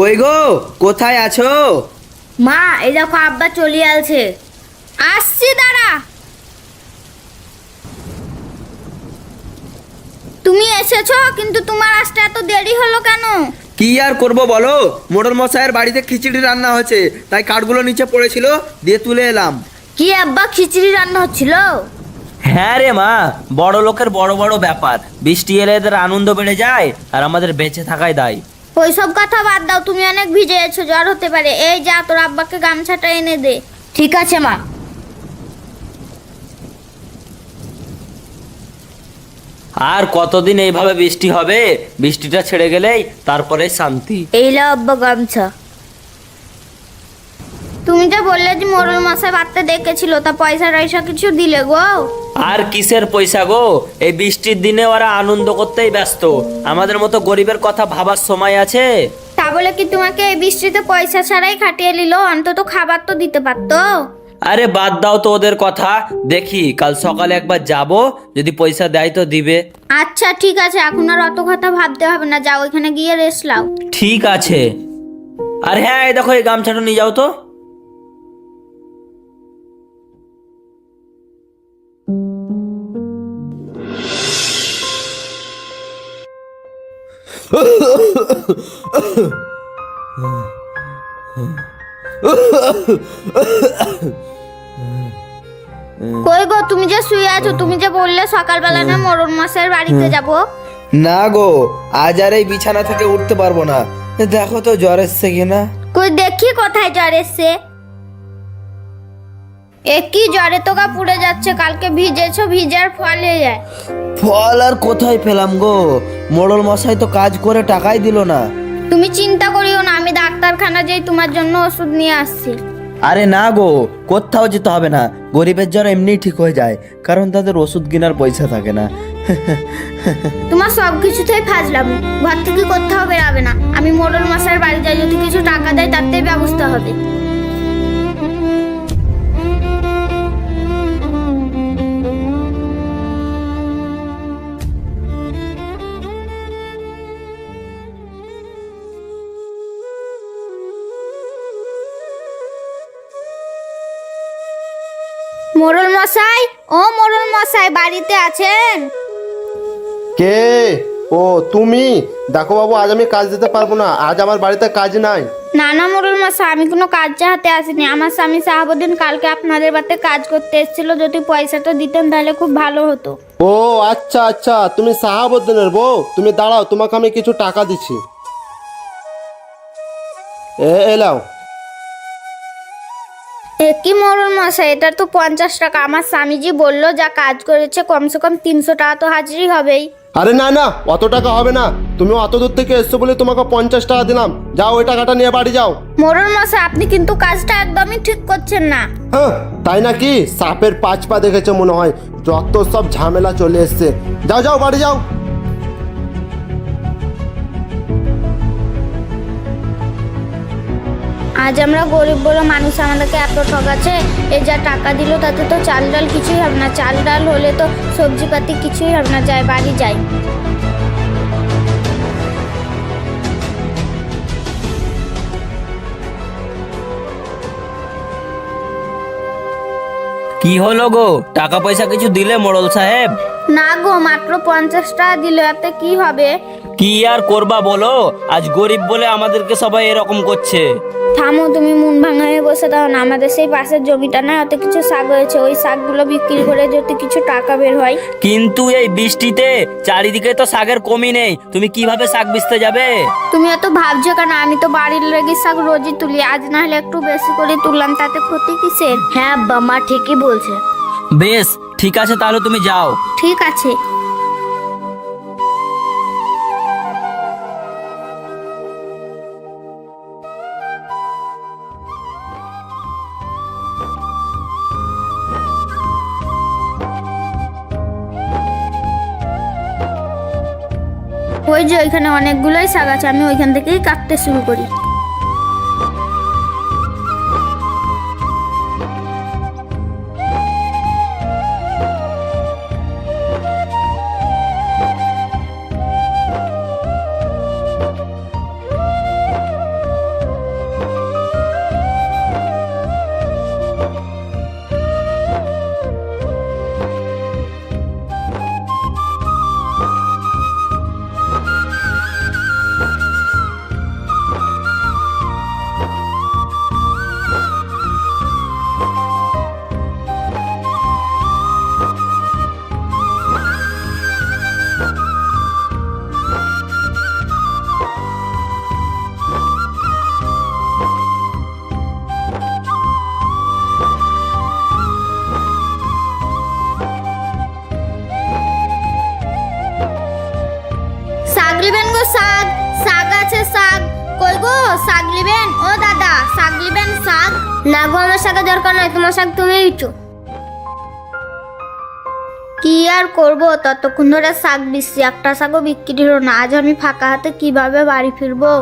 কই গো, কোথায় আছো? মা, এই দেখো আব্বা চলে আসছে। আসছি, দাঁড়া। তুমি এসেছো, কিন্তু তোমার আসতে এত দেরি হলো কেন? কি আর করব বলো, মোড়ল মশাইয়ের বাড়িতে খিচুড়ি রান্না হচ্ছে, তাই কাঠগুলো নিচে পড়েছিল, দিয়ে তুলে এলাম। কি আব্বা, খিচুড়ি রান্না হচ্ছিল? হ্যাঁ রে মা, বড় লোকের বড় বড় ব্যাপার। বৃষ্টি এলে এদের আনন্দ বেড়ে যায় আর আমাদের বেঁচে থাকাই দায়। ওইসব কথা বাদ দাও, তুমি অনেক ভিজে আছো, জ্বর হতে পারে। এই যা, তোর আব্বাকে গামছাটা এনে দে। ঠিক আছে মা। আর কতদিন এইভাবে বৃষ্টি হবে? বৃষ্টিটা ছেড়ে গেলেই তারপরে শান্তি। এই লাও আব্বা গামছা। তুমি যে বললে যে মোড়ল মশাই বাড়তে ডেকেছিল, তা পয়সা টয়সা কিছু দিলে গো? আর কিসের পয়সা গো, এই বৃষ্টির দিনে ওরা আনন্দ করতেই ব্যস্ত। আমাদের মতো গরিবের কথা ভাবার সময় আছে? তা বলে কি তোমাকে এই বৃষ্টিতে পয়সা ছাড়াই খাটিয়ে নিল? অন্তত খাবার তো দিতে পারতো। আরে বাদ দাও তো ওদের কথা, দেখি কাল সকালে একবার যাব, যদি পয়সা দেয় তো দিবে। আচ্ছা ঠিক আছে, এখন আর অত কথা ভাবতে হবে না, যাও ওইখানে গিয়ে রেস্ট নাও। ঠিক আছে। আর হ্যাঁ, এই দেখো এই গামছাটা নিয়ে যাও তো। কই গো, তুমি যে শুয়ে আছো, তুমি যে বললে সকালবেলা না মোড়ল মশাইয়ের বাড়িতে যাব? না গো, আজ আর এই বিছানা থেকে উঠতে পারবো না। দেখো তো জ্বর এসছে কিনা। কই দেখি কোথায় জ্বর এসছে। একই জ্বরে তো গা পুড়ে যাচ্ছে, কালকে ভিজেছো, ভিজার ফলে যায়। ফল আর কোথায় পেলাম গো, মোড়ল মশাই তো কাজ করে টাকাই দিল না। তুমি চিন্তা করিও না, আমি ডাক্তারখানা যাই, তোমার জন্য ওষুধ নিয়ে আসছি। আরে না গো, কোথাও যেতে হবে না, গরিবের জ্বর এমনিই ঠিক হয়ে যায়, কারণ তাদের ওষুধ কেনার পয়সা থাকে না। তোমার সব কিছুতেই ফাজলাম, ঘর থেকে কোথাও বেরাবে না। আমি মোড়ল মশাইয়ের বাড়ি যাই, যদি কিছু টাকা দেয় তাতেই ব্যবস্থা হবে। মোড়ল মশাই, ও মোড়ল মশাই, বাড়িতে আছেন? কে? ও তুমি? দেখো বাবু, আজ আমি কাজ দিতে পারবো না, আজ আমার বাড়িতে কাজ নাই। না না মোড়ল মশাই, আমি কোনো কাজ চাহাতে আসিনি। আমার স্বামী শাহাবুদ্দিন কালকে আপনাদের বাড়িতে কাজ করতে এসেছিল, যদি পয়সাটা দিতেন তাহলে খুব ভালো হতো। ও আচ্ছা আচ্ছা, তুমি শাহাবুদ্দিনের বউ? তুমি দাঁড়াও, তোমাকে আমি কিছু টাকা দিচ্ছি। এলাও। কি মোড়ল মশাই, এটা তো 50 টাকা। আমার স্বামীজি বললো যা কাজ করেছে কমসে কম 300 টাকা তো হাজিরি হবেই। আরে না না, অত টাকা হবে না, তুমি অত দূর থেকে এসছো বলে তোমাকে 50 টাকা দিলাম। যাও, ওই টাকাটা নিয়ে বাড়ি যাও। মোড়ল মশাই, আপনি কিন্তু কাজটা একদমই ঠিক করছেন না। হ্যাঁ, তাই নাকি? সাপের 5 পা দেখেছে মনে হয়, যত সব ঝামেলা চলে এসছে। যাও যাও, বাড়ি যাও। আজ আমরা গরিব বলে মানুষ আমাদেরকে এত ঠকাচ্ছে। এই যা টাকা দিল তাতে তো চাল ডাল কিছুই হবে না, চাল ডাল হলে তো সবজিপাতি কিছুই হবে না। যাই, বাড়ি যাই। কি হলো গো, টাকা পয়সা কিছু দিলে মোড়ল সাহেব? না গো, মাত্র 50 টাকা দিল, এতে কি হবে? কি আর করবা বলো, আজ গরিব বলে আমাদেরকে সবাই এরকম করছে। থামো, তুমি মন ভাঙা হয়ে বসে দাও না। আমাদের সেই পাশের জমিটা না, ওতে কিছু শাক হয়েছে, ওই শাকগুলো বিক্রি করে যদি কিছু টাকা বের হয়। কিন্তু এই বৃষ্টিতে চারিদিকে তো শাকের কমই নেই, তুমি কিভাবে শাক বেচতে যাবে? তুমি এত ভাবছো কেন? আমি তো বাড়ির লেগে শাক রোজই তুলি, আজ না হলে একটু বেশি করে তুললাম, তাতে ক্ষতি কিসের? হ্যাঁ আব্বা, মা ঠিকই বলছে। বেশ ঠিক আছে, তাহলে তুমি যাও। ঠিক আছে। ওই যে ওইখানে অনেকগুলোই শাক আছে, আমি ওইখান থেকেই কাটতে শুরু করি। লিবেন গো শাক? শাক আছে শাক। কই গো শাক লিবেন? ও দাদা শাক লিবেন শাক? না গো আমার শাকের দরকার নয়, তোমার শাক তুমি দিচ্ছ। কি আর করবো, ততক্ষণ ধরে শাক দিচ্ছি, একটা শাকও বিক্রি হলো না। আজ আমি ফাঁকা হাতে কিভাবে বাড়ি ফিরবো?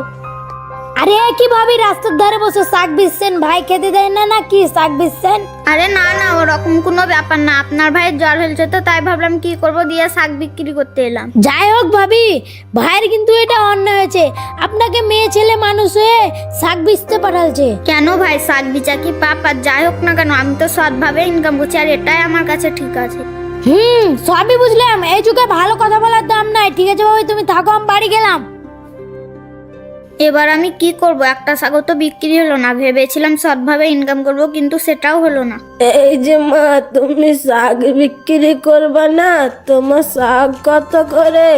আরে কি ভাবি রাস্তার ধারে বসে শাক বিচ্ছেন? ভাই খেতে দেয় না নাকি শাক বিচ্ছেন? আরে না না, ওরকম কোনো ব্যাপার না। আপনার ভাইয়ের জ্বর হয়েছে তো তাই ভাবলাম কি করব দিয়ে শাক বিক্রি করতে এলাম। যাই হোক ভাবি, ভাইয়ের কিন্তু এটা অন্যায় হয়েছে। আপনাকে মেয়ে ছেলে মানুষ হয়ে শাক বিচতে পাঠালছে। কেন ভাই, শাক বিচা কি পাপ? আর যাই হোক না কেন, আমি তো সৎভাবে ইনকাম করছি আর এটাই আমার কাছে ঠিক আছে। সবই বুঝলাম, এই যুগে ভালো কথা বলার দাম নাই। ঠিক আছে ভাবি, তুমি থাকো, আমি বাড়ি গেলাম। এবার আমি কি করব? একটা শাকও তো বিক্রি হলো না। ভেবেছিলাম সৎভাবে ইনকাম করব, কিন্তু সেটাও হলো না। এই যে মা, তুমি শাক বিক্রি করবে না? তোমার শাক কত করে?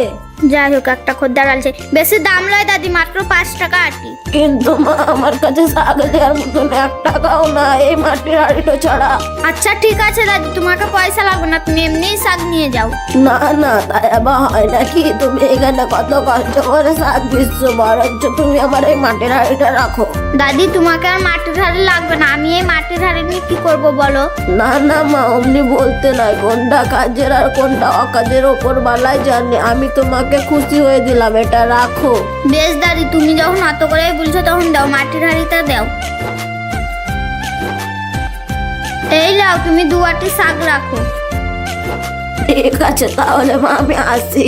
যাই হোক, একটা খদ্দের আলছে। বেশি দাম লয় দাদি, মাত্র 5 টাকা আটি। কিন্তু মা, আমার কাছে শাক দেওয়ার মতন 1 টাকাও না, এই মাটির হাড়িটা ছাড়া। আচ্ছা ঠিক আছে দাদি, তোমাকে পয়সা লাগবে না, তুমি এমনিই শাক নিয়ে যাও। না না, তাই আবার হয় নাকি? তুমি এখানে কত কষ্ট করে শাক দিচ্ছ, বরঞ্চ তুমি আমার এই মাটির হাড়িটা রাখো। দাদি তোমাকে আর মাটির হাড়ি লাগবে না, আমি এই মাটির হাড়ি নিয়ে কি করবো বলো? না না মা, অমনি বলতে নাই। কোনটা কাজের আর কোনটা অকাজের ওপর বালাই জানে। আমি তোমাকে খুশি হয়ে দিলাম, এটা রাখো। বেশ দাদি, তুমি যখন অত করে বলছো তখন দাও, মাটির হাড়িটা দাও। এই লাও, তুমি 2 আটি শাক রাখো। ঠিক আছে তাহলে মা, আমি আসি।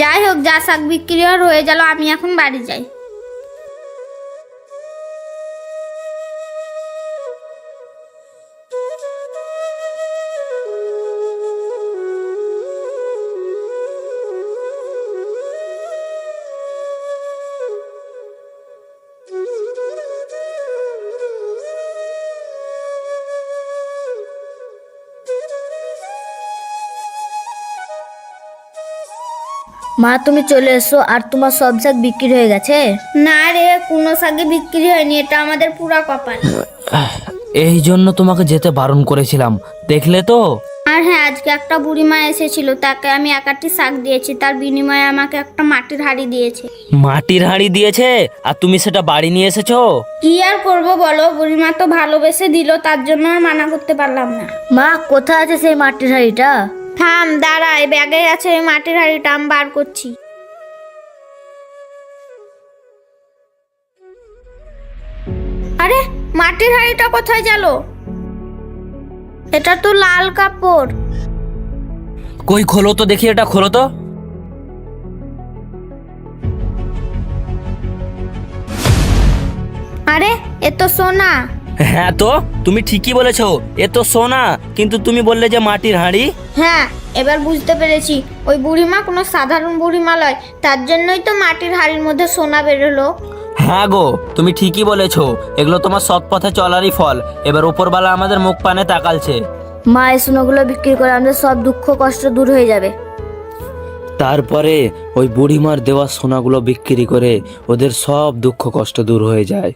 যাই হোক, যা শাক বিক্রি আর হয়ে গেল, আমি এখন বাড়ি যাই। মা তুমি চলে এসো, আর তোমার সব শাক বিক্রি হয়ে গেছে? না রে, কোনো শাকে বিক্রি হয়নি, এটা আমাদের পুরা কপাল। এই জন্য তোমাকে যেতে বারণ করেছিলাম, দেখলে তো? আর হ্যাঁ, আজকে একটা বুড়িমা এসেছিল, তাকে আমি 1 আটি শাক দিয়েছি, তার বিনিময়ে আমাকে একটা মাটির হাঁড়ি দিয়েছে। মাটির হাঁড়ি দিয়েছে আর তুমি সেটা বাড়ি নিয়ে এসেছো? কি আর করব বলো, বুড়িমা তো ভালোবেসে দিল, তার জন্য আর মানা করতে পারলাম না। মা কোথায় আছে সেই মাটির হাড়িটা? থাম, দাঁড়া, এই ব্যাগে আছে এই মাটির হাঁড়িটা, আমি বার করছি। আরে মাটির হাঁড়িটা কোথায় গেল? এটা তো লাল কাপড়। কই, খোলো তো দেখি, এটা খোলো তো। আরে এ তো সোনা। হ্যাঁ তো, তুমি ঠিকই বলেছো, এ তো সোনা। কিন্তু তুমি বললে যে মাটির হাঁড়ি। হ্যাঁ, এবার বুঝতে পেরেছি, ওই বুড়িমা কোনো সাধারণ বুড়িমা নয়, তার জন্যই তো মাটির হাঁড়ির মধ্যে সোনা বেরোলো। হ্যাঁ গো, তুমি ঠিকই বলেছো, এগুলো তোমার সৎ পথে চলারই ফল। এবার উপরবালা আমাদের মুখ পানে তাকালছে। মা, এই সোনাগুলো বিক্রি করে আমাদের সব দুঃখ কষ্ট দূর হয়ে যাবে। তারপরে ওই বুড়িমার দেওয়া সোনাগুলো বিক্রি করে ওদের সব দুঃখ কষ্ট দূর হয়ে যায়।